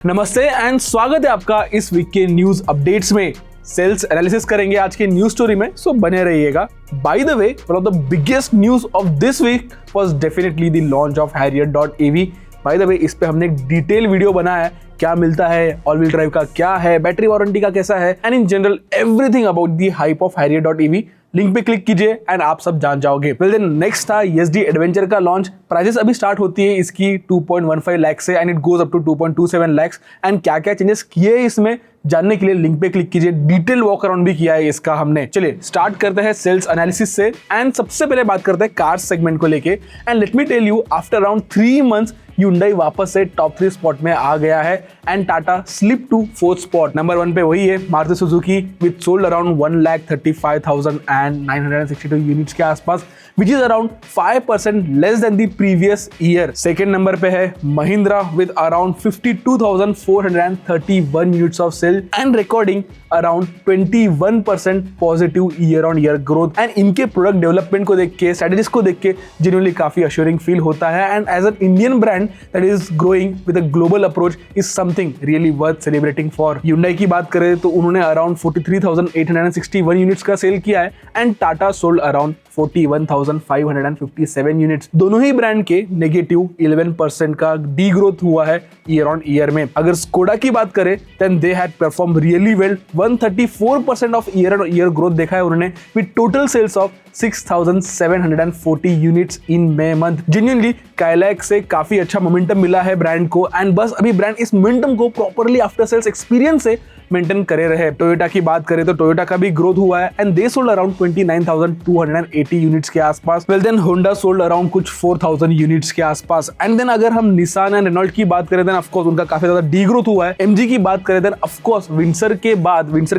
नमस्ते एंड स्वागत है आपका इस वीक के न्यूज अपडेट्स में। सेल्स एनालिसिस करेंगे आज के न्यूज स्टोरी में, सो बने रहिएगा। By the way, one of the biggest news of this week was definitely the launch of Harrier.ev। By the way, इस पे हमने एक डिटेल वीडियो बनाया है, क्या मिलता है, ऑल व्हील ड्राइव का क्या है, बैटरी वारंटी का कैसा है, and in general everything about the hype of Harrier.ev। Link पे क्लिक कीजिए एंड आप सब जान जाओगे। वेल देन नेक्स्ट था ESD एडवेंचर का लॉन्च। प्राइसेस अभी स्टार्ट होती है इसकी 2.15 लाख से and it goes up to 2.27 lakh. And क्या क्या चेंजेस किए हैं इसमें जानने के लिए लिंक पे क्लिक कीजिए। डिटेल वॉक अराउंड भी किया है इसका हमने। चलिए स्टार्ट करते हैं सेल्स एनालिसिस से एंड सबसे पहले बात करते हैं कार सेगमेंट को लेके। And let me tell you, after around 3 months Hyundai वापस से टॉप 3 स्पॉट में आ गया है and Tata slip to 4th spot. Number 1 पे वही है Maruti Suzuki with sold around 1,35,962 units के आसपास, which is around 5% less than the previous year. Second number पे है Mahindra with around 52,431 units of sale and recording around 21% positive year on year growth. And इनके product development को देख के, strategies को देख के जेन्युइनली काफी अश्योरिंग फील होता है। And as an Indian brand that is growing with a global approach is something really worth celebrating for। Hyundai की बात करें तो उन्होंने अराउंड 43,861 यूनिट्स का सेल किया है and Tata sold around 41,557 units. दोनों ही ब्रांड के नेगेटिव 11% का डी ग्रोथ हुआ है ईयर ऑन ईयर में। अगर स्कोडा की बात करें then they had perform really well, 134% of year on year growth देखा है उन्होंने with total sales of 6,740 units in May month. Genuinely Kylaq से काफी अच्छा मोमेंटम मिला है ब्रांड को एंड बस अभी ब्रांड इस मोमेंटम को प्रॉपर्ली आफ्टर सेल्स एक्सपीरियंस से मेंटेन करे रहे। टोयोटा की बात करें तो टोयोटा का भी ग्रोथ हुआ है and they sold around 29,280 units के आसपास। Well then Honda sold around कुछ 4,000 यूनिट्स के आसपास। एंड देन अगर हम निसान एंड रेनॉल्ट की बात करें देन ऑफ कोर्स उनका काफी ज्यादा डी ग्रोथ हुआ है। MG की बात करें देन ऑफ कोर्स विंडसर के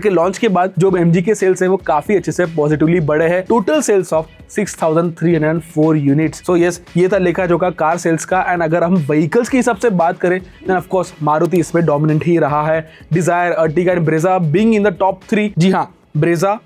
लॉन्च के बाद जो MG के सेल्स है वो काफी अच्छे से पॉजिटिवली बढ़े हैं। Total sales of 6,304 units. So yes, ये था लेखा जोखा कार सेल्स का। एंड अगर हम व्हीकल्स के हिसाब से बात करें देन ऑफ कोर्स मारुति इसमें डोमिनेंट ही रहा है। Dzire, Ertiga and Brezza being in the top 3। जी हाँ, ब्रेजा,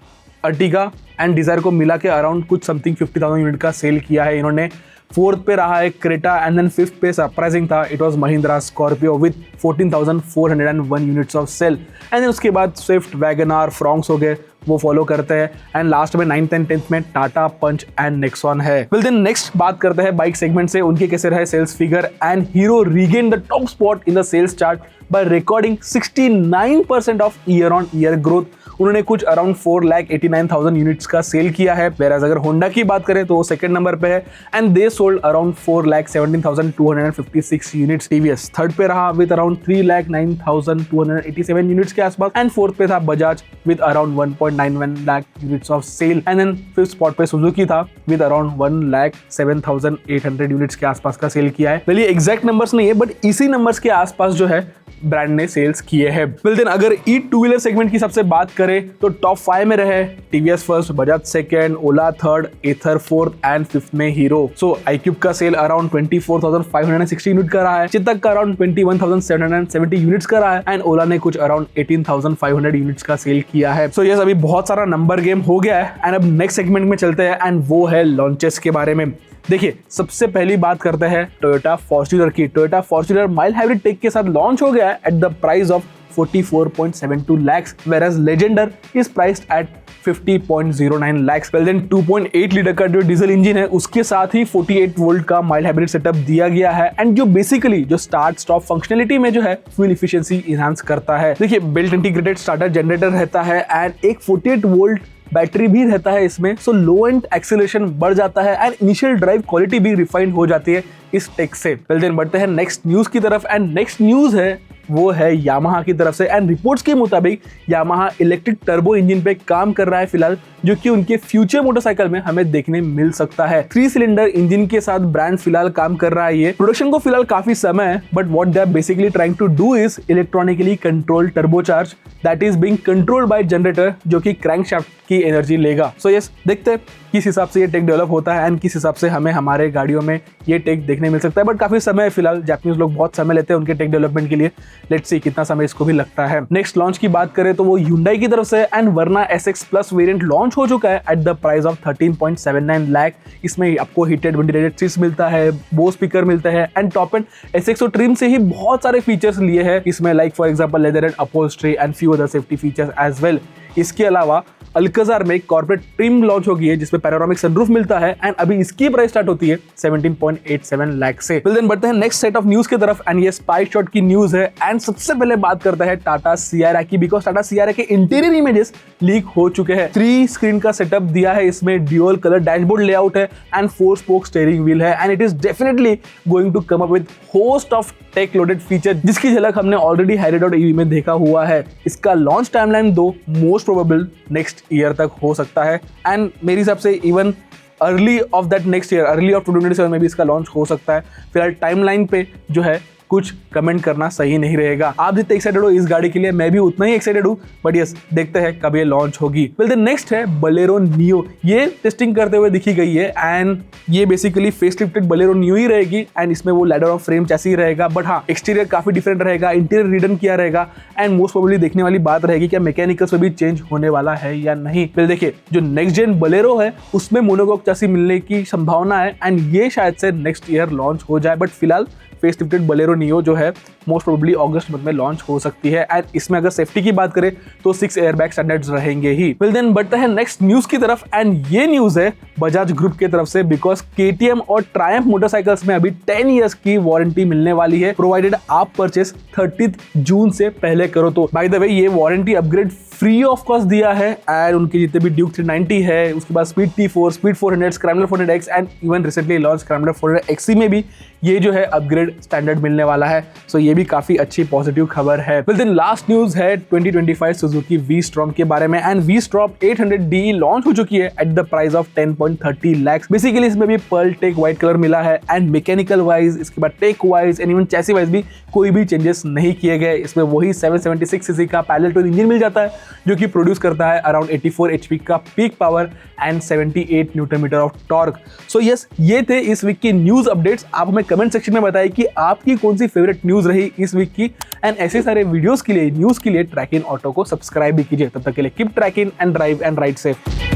अर्टिगा एंड डिजायर को मिला के अराउंड कुछ समथिंग 50,000 यूनिट का सेल किया है इन्होंने। 4th पे रहा है क्रेटा एंड देन 5th पे सरप्राइजिंग था, it was Mahindra Scorpio with 14,401 units of sale. And then उसके बाद स्विफ्ट, वैगनआर, फ्रॉन्क्स हो गए, वो फॉलो करते हैं। एंड लास्ट में 9th एंड 10th में टाटा पंच एंड नेक्सॉन है। वेल देन नेक्स्ट बात करते हैं बाइक सेगमेंट से, उनके कैसे रहे sales figure. And Hero regain the top spot in the sales chart by recording 69% of year on year growth. उन्होंने कुछ अराउंड 4,89,000 यूनिट्स का सेल किया है। वेराज अगर होंडा की बात करें तो वो सेकंड नंबर पे है and they sold around 4,17,256 units. TVS third पे रहा विद अराउंड 3,09,287 यूनिट्स के आसपास एंड 4th पे था Bajaj with around 1.91 lakh units of sale. And then 5th spot पे सुजुकी था विद अराउंड 1,07,800 यूनिट्स के आसपास का सेल किया है। वेल ये एग्जैक्ट नंबर्स नहीं है बट इसी नंबर्स के आसपास जो है ब्रांड ने सेल्स किए हैं। वेल देन अगर ई टू व्हीलर सेगमेंट की सबसे बात करें तो टॉप 5 में रहे TVS first, Bajaj second, Ola third, Ather 4th and 5th में हीरो। सो iQube का सेल अराउंड 24,560 यूनिट का रहा है, चितक का अराउंड 21,770 यूनिट्स का रहा है एंड ओला ने कुछ अराउंड 18,500 यूनिट्स का सेल किया है। सो यस, अभी बहुत सारा नंबर गेम हो गया है एंड अब नेक्स्ट सेगमेंट में चलते हैं एंड वो है लॉन्चेस के बारे में। देखिए सबसे पहली बात करते हैं टोयोटा फॉर्च्यूनर की। Toyota Fortuner mild hybrid tech के साथ लॉन्च हो गया है at the price of 44.72 lakhs, whereas Legender is priced at 50.09 lakhs। Well then 2.8 litre का जो डीजल इंजन है उसके साथ ही 48 वोल्ट का माइल्ड हाइब्रिड सेटअप दिया गया है एंड जो बेसिकली जो स्टार्ट स्टॉप फंक्शनलिटी में जो है फ्यूल इफिशिएंसी इनहांस करता है। देखिए बिल्ट इंटीग्रेटेड स्टार्टर जनरेटर रहता है एंड एक 48 वोल्ट बैटरी भी रहता है इसमें। सो लो एंड एक्सीलरेशन बढ़ जाता है एंड इनिशियल ड्राइव क्वालिटी भी रिफाइंड हो जाती है इस टेक से। वेल देन बढ़ते हैं नेक्स्ट न्यूज की तरफ एंड नेक्स्ट न्यूज है वो है यामाहा की तरफ से। एंड रिपोर्ट्स के मुताबिक यामाहा इलेक्ट्रिक टर्बो इंजन पे काम कर रहा है फिलहाल, जो कि उनके फ्यूचर मोटरसाइकिल में हमें देखने मिल सकता है। 3 सिलेंडर इंजन के साथ ब्रांड फिलहाल काम कर रहा है। ये प्रोडक्शन को फिलहाल काफी समय है but what they are basically trying to do is electronically control turbocharge that is being controlled by generator जो कि क्रैंकशाफ्ट की एनर्जी लेगा। सो यस, देखते हैं किस हिसाब से ये टेक डेवलप होता है एंड किस हिसाब से हमें हमारे गाड़ियों में ये टेक देखने मिल सकता है। बट काफी समय है फिलहाल, जापानीज लोग बहुत समय लेते हैं उनके टेक डेवलपमेंट के लिए। लेट्स सी कितना समय इसको भी लगता है। नेक्स्ट लॉन्च की बात करें तो वो Hyundai की तरफ से एंड वरना SX Plus वेरिएंट लॉन्च हो चुका है at the price of 13.79 lakh. इसमें आपको हीटेड वेंटिलेटेड सीट्स मिलता है, बोस स्पीकर मिलता है एंड टॉप एंड SX और ट्रिम से ही बहुत सारे फीचर्स लिए हैं इसमें, like for example leather and upholstery and few other safety features as well. इसके अलावा अल्काजार में कॉर्पोरेट ट्रिम लॉन्च हो गई है जिसमें पैनोरामिक सनरूफ मिलता है एंड अभी इसकी प्राइस स्टार्ट होती है 17.87 लाख से। फिर देन बढ़ते हैं नेक्स्ट सेट ऑफ न्यूज की तरफ एंड ये स्पाई शॉट की न्यूज है एंड सबसे पहले बात करता है टाटा सियारा की, बिकॉज टाटा सियारा के इंटीरियर इमेजेस लीक हो चुके हैं। 3 स्क्रीन का सेटअप दिया है इसमें, ड्यूअल कलर डैशबोर्ड लेआउट है एंड 4 स्पोक स्टीयरिंग व्हील है and it is definitely going to come up with host of tech loaded feature जिसकी झलक हमने ऑलरेडी Harrier.ev में देखा हुआ है। इसका लॉन्च टाइमलाइन दो मोस्ट प्रोबेबल नेक्स्ट ईयर तक हो सकता है एंड मेरे हिसाब से even early of that next year, early of 2027 में भी इसका लॉन्च हो सकता है। फिलहाल टाइमलाइन पे जो है कुछ कमेंट करना सही नहीं रहेगा। आप जितने एक्साइटेड हो इस गाड़ी के लिए मैं भी उतना ही एक्साइटेड हूँ, बट यस देखते हैं कब ये लॉन्च होगी। वेल देन नेक्स्ट है बलेरो नियो। ये टेस्टिंग करते हुए दिखी गई है एंड ये बेसिकली फेसलिफ्टेड बलेरो नियो ही रहेगी एंड इसमें वो लैडर ऑफ फ्रेम चैसी रहेगा, बट हाँ एक्सटीरियर काफी डिफरेंट रहेगा, इंटीरियर रिडन किया रहेगा एंड मोस्ट प्रोबेबली देखने वाली बात रहेगी क्या मैकेनिकल्स में भी चेंज होने वाला है या नहीं। फिर देखिए जो नेक्स्ट जेन बलेरो है उसमें मोनोकॉक चैसी मिलने की संभावना है एंड ये शायद से नेक्स्ट ईयर लॉन्च हो जाए, बट फिलहाल फेसलिफ्टेड बलेरो नियो जो है मोस्ट प्रोबेबली अगस्त मंथ में लॉन्च हो सकती है एंड इसमें अगर सेफ्टी की बात करें तो 6 एयरबैग स्टैंडर्ड्स रहेंगे ही। फिर देन बढ़ते हैं नेक्स्ट न्यूज की तरफ एंड ये न्यूज है बजाज ग्रुप की तरफ से, बिकॉज KTM और ट्रायम्फ मोटरसाइकिल्स में अभी 10 इयर्स की वारंटी मिलने वाली है, प्रोवाइडेड आप परचेस 30 जून से पहले करो तो। बाय द वे ये warranty upgrade free of cost दिया है एंड उनके जितने भी ड्यूक 390 है, उसके बाद speed T4, speed 400, scrambler 400X and even recently launch scrambler 400XC में भी ये जो है अपग्रेड स्टैंडर्ड मिलने वाला है। सो ये भी काफी अच्छी पॉजिटिव खबर है। फिर दिन लास्ट न्यूज है 2025 सुजुकी V-Strom के बारे में एंड V-Strom 800D लॉन्च हो चुकी है at the price of 10.30 lakh. Basically इसमें भी पर्ल टेक व्हाइट कलर मिला है एंड मैकेनिकल वाइज, इसके बाद tech wise and even chassis wise भी कोई भी चेंजेस नहीं किए गए। इसमें वही 776cc का पैरेलल टू इंजन मिल जाता है जो कि प्रोड्यूस करता है अराउंड 84 HP का peak power and 78 newton metre of torque. So yes ये थे इस वीक की न्यूज अपडेट्स। आप हमें कमेंट सेक्शन में बताइए कि आपकी कौन सी फेवरेट न्यूज रही इस वीक की एंड ऐसे सारे वीडियोस के लिए न्यूज के लिए ट्रैक इन ऑटो को सब्सक्राइब भी कीजिए। तब तक के लिए keep trekking and drive and ride safe.